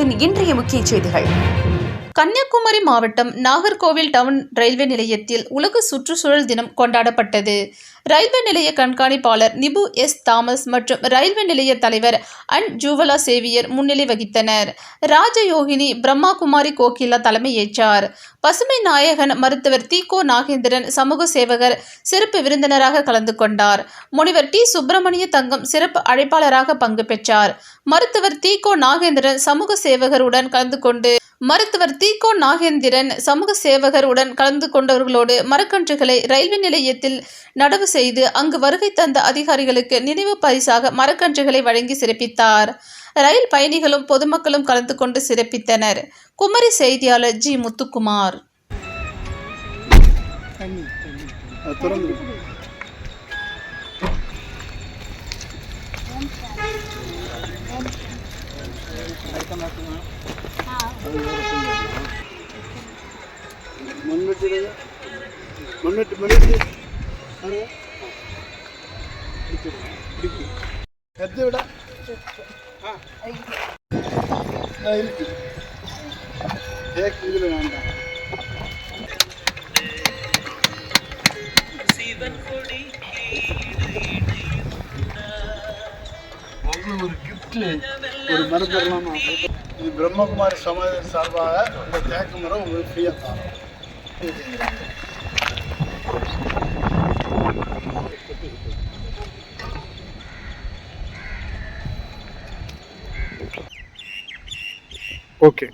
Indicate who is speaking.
Speaker 1: தமிழகத்தின் இன்றைய முக்கிய செய்திகள். கன்னியாகுமரி மாவட்டம் நாகர்கோவில் டவுன் ரயில்வே நிலையத்தில் உலக சுற்றுச்சூழல் தினம் கொண்டாடப்பட்டது. ரயில்வே நிலைய கண்காணிப்பாளர் நிபு எஸ். தாமஸ் மற்றும் ரயில்வே நிலைய தலைவர் அன் ஜூவலா சேவியர் முன்னிலை வகித்தனர். ராஜயோகினி பிரம்மாகுமாரி கோகிலா தலைமையேற்றார். பசுமை நாயகன் மருத்துவர் தீகோ நாகேந்திரன் சமூக சேவகர் சிறப்பு விருந்தினராக கலந்து கொண்டார். முனிவர் டி. சுப்பிரமணிய தங்கம் சிறப்பு அழைப்பாளராக பங்கு பெற்றார். மருத்துவர் தீகோ நாகேந்திரன் சமூக சேவகருடன் கலந்து கொண்டவர்களோடு மரக்கன்றுகளை ரயில்வே நிலையத்தில் நடவு செய்து அங்கு வருகை தந்த அதிகாரிகளுக்கு நினைவு பரிசாக மரக்கன்றுகளை வழங்கி சிறப்பித்தார். ரயில் பயணிகளும் பொதுமக்களும் கலந்து கொண்டு சிறப்பித்தனர். குமரி செய்தியாளர் ஜி. முத்துக்குமார்.
Speaker 2: ஒரு கிஃப்ட் ஒரு மரம் தரலாமா? இது பிரம்மகுமாரி சமாஜம் சார்பாக இந்த தேக்கு மரம் உங்களுக்கு ஃப்ரீயாக தரோம். ஓகே.